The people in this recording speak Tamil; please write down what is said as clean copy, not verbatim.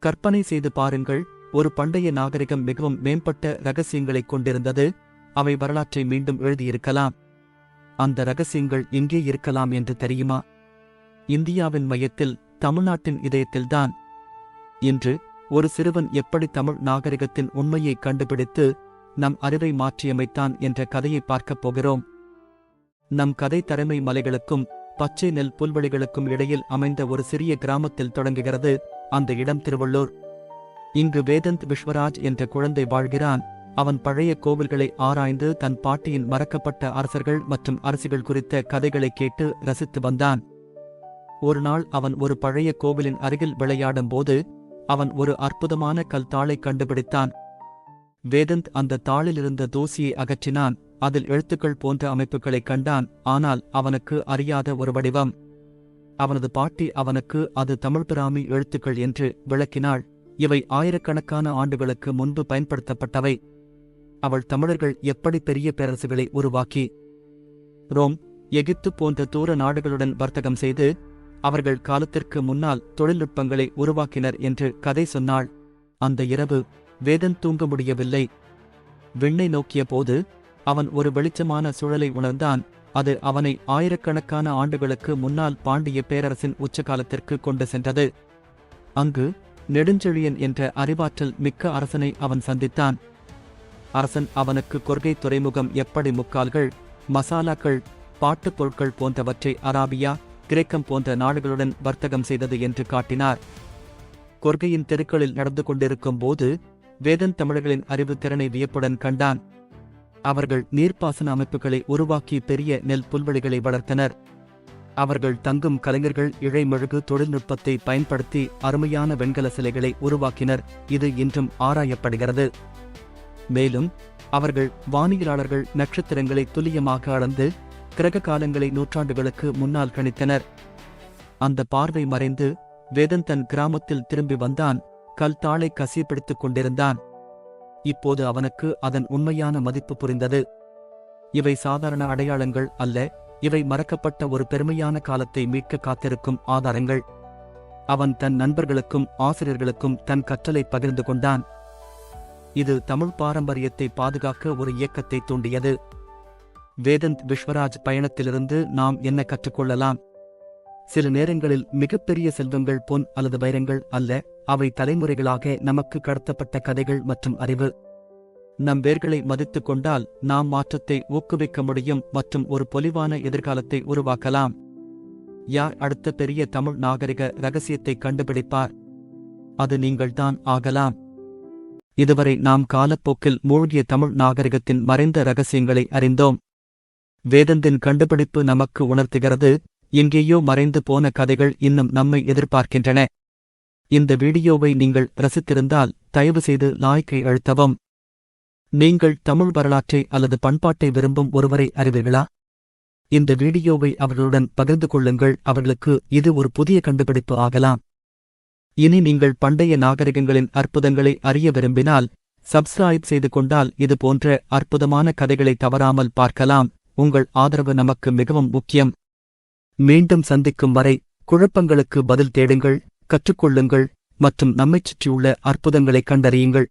கற்பனை செய்து பாருங்கள், ஒரு பண்டைய நாகரிகம் மிகவும் மேம்பட்ட இரகசியங்களைக் கொண்டிருந்தது. அவை வரலாற்றை மீண்டும் எழுதியிருக்கலாம். அந்த இரகசியங்கள் எங்கே இருக்கலாம் என்று தெரியுமா? இந்தியாவின் மையத்தில், தமிழ்நாட்டின் இதயத்தில்தான். இன்று ஒரு சிறுவன் எப்படி தமிழ் நாகரிகத்தின் உண்மையை கண்டுபிடித்து நம் அறிவை மாற்றியமைத்தான் என்ற கதையை பார்க்கப் போகிறோம். நம் கதை தரைமை மலைகளுக்கும் பச்சை நெல் புல்வெளிகளுக்கும் இடையில் அமைந்த ஒரு சிறிய கிராமத்தில் தொடங்குகிறது. அந்த இடம் திருவள்ளூர். இங்கு வேதந்த் விஸ்வராஜ் என்ற குழந்தை வாழ்கிறான். அவன் பழைய கோவில்களை ஆராய்ந்து தன் பாட்டியின் மறக்கப்பட்ட அரசர்கள் மற்றும் அரசிகள் குறித்த கதைகளை கேட்டு ரசித்து வந்தான். ஒரு நாள் அவன் ஒரு பழைய கோவிலின் அருகில் விளையாடும் போது அவன் ஒரு அற்புதமான கல் தாளை கண்டுபிடித்தான். வேதந்த் அந்த தாளிலிருந்த தூசியை அகற்றினான். அதில் எழுத்துக்கள் போன்ற அமைப்புகளைக் கண்டான். ஆனால் அவனுக்கு அறியாத ஒரு வடிவம். அவனது பாட்டி அவனுக்கு அது தமிழ் பிராமி எழுத்துக்கள் என்று விளக்கினாள். இவை ஆயிரக்கணக்கான ஆண்டுகளுக்கு முன்பு பயன்படுத்தப்பட்டவை. அவள் தமிழர்கள் எப்படி பெரிய பேரரசுகளை உருவாக்கி ரோம், எகிப்து போன்ற தூர நாடுகளுடன் வர்த்தகம் செய்து அவர்கள் காலத்திற்கு முன்னால் தொழில்நுட்பங்களை உருவாக்கினர் என்று கதை சொன்னாள். அந்த இரவு வேதந்த் தூங்க முடியவில்லை. விண்ணை நோக்கிய போது அவன் ஒரு வெளிச்சமான சுழலை உணர்ந்தான். அது அவனை ஆயிரக்கணக்கான ஆண்டுகளுக்கு முன்னால் பாண்டிய பேரரசின் உச்சகாலத்திற்கு கொண்டு சென்றது. அங்கு நெடுஞ்செழியன் என்ற அறிவாற்றல் மிக்க அரசனை அவன் சந்தித்தான். அரசன் அவனுக்கு கொர்கை துறைமுகம் எப்படி முக்கால்கள், மசாலாக்கள், பாட்டுப் பொருட்கள் போன்றவற்றை அராபியா, கிரேக்கம் போன்ற நாடுகளுடன் வர்த்தகம் செய்தது என்று காட்டினார். கொர்கையின் தெருக்களில் நடந்து கொண்டிருக்கும் போது வேதந்த் தமிழர்களின் அறிவு திறனை வியப்புடன் கண்டான். அவர்கள் நீர்ப்பாசன அமைப்புகளை உருவாக்கி பெரிய நெல் புல்வெளிகளை வளர்த்தனர். அவர்கள் தங்கும் கலைஞர்கள் இழைமெழுகு தொழில்நுட்பத்தை பயன்படுத்தி அருமையான வெண்கல சிலைகளை உருவாக்கினர். இது இன்றும் ஆராயப்படுகிறது. மேலும் அவர்கள் வானியலாளர்கள் நட்சத்திரங்களை துல்லியமாக அளந்து கிரக காலங்களை நூற்றாண்டுகளுக்கு முன்னால் கணித்தனர். அந்த பார்வை மறைந்து வேதந்த் தன் கிராமத்தில் திரும்பி வந்தான். கல் தாளை கசியப்பிடித்துக் கொண்டிருந்தான். இப்போது அவனுக்கு அதன் உண்மையான மதிப்பு புரிந்தது. இவை சாதாரண அடையாளங்கள் அல்ல, இவை மறக்கப்பட்ட ஒரு பெருமையான காலத்தை மீட்க காத்திருக்கும் ஆதாரங்கள். அவன் தன் நண்பர்களுக்கும் ஆசிரியர்களுக்கும் தன் கற்றலை பகிர்ந்து கொண்டான். இது தமிழ் பாரம்பரியத்தை பாதுகாக்க ஒரு இயக்கத்தை தூண்டியது. வேதந்த் விஸ்வராஜ் பயணத்திலிருந்து நாம் என்ன கற்றுக்கொள்ளலாம்? சில நேரங்களில் மிகப்பெரிய செல்வங்கள் பொன் அல்லது வைரங்கள் அல்ல, அவை தலைமுறைகளாக நமக்கு கடத்தப்பட்ட கதைகள் மற்றும் அறிவு. நம் வேர்களை மதித்துக் கொண்டால் நாம் மாற்றத்தை ஊக்குவிக்க முடியும் மற்றும் ஒரு பொலிவான எதிர்காலத்தை உருவாக்கலாம். யார் அடுத்த பெரிய தமிழ் நாகரிக இரகசியத்தை கண்டுபிடிப்பார்? அது நீங்கள்தான் ஆகலாம். இதுவரை நாம் காலப்போக்கில் மூழ்கிய தமிழ் நாகரிகத்தின் மறைந்த இரகசியங்களை அறிந்தோம். வேதந்தின் கண்டுபிடிப்பு நமக்கு உணர்த்துகிறது, எங்கேயோ மறைந்து போன கதைகள் இன்னும் நம்மை எதிர்பார்க்கின்றன. இந்த வீடியோவை நீங்கள் ரசித்திருந்தால் தயவு செய்து லைக்கை அழுத்தவும். நீங்கள் தமிழ் வரலாற்றை அல்லது பண்பாட்டை விரும்பும் ஒருவரை அறிவீர்களா? இந்த வீடியோவை அவர்களுடன் பகிர்ந்து கொள்ளுங்கள். அவர்களுக்கு இது ஒரு புதிய கண்டுபிடிப்பு ஆகலாம். இனி நீங்கள் பண்டைய நாகரிகங்களின் அற்புதங்களை அறிய விரும்பினால் சப்ஸ்கிரைப் செய்து கொண்டால் இது போன்ற அற்புதமான கதைகளை தவறாமல் பார்க்கலாம். உங்கள் ஆதரவு நமக்கு மிகவும் முக்கியம். மீண்டும் சந்திக்கும் வரை குழப்பங்களுக்கு பதில் தேடுங்கள், கற்றுக்கொள்ளுங்கள் மற்றும் நம்மைச் சுற்றியுள்ள அற்புதங்களை கண்டறியுங்கள்.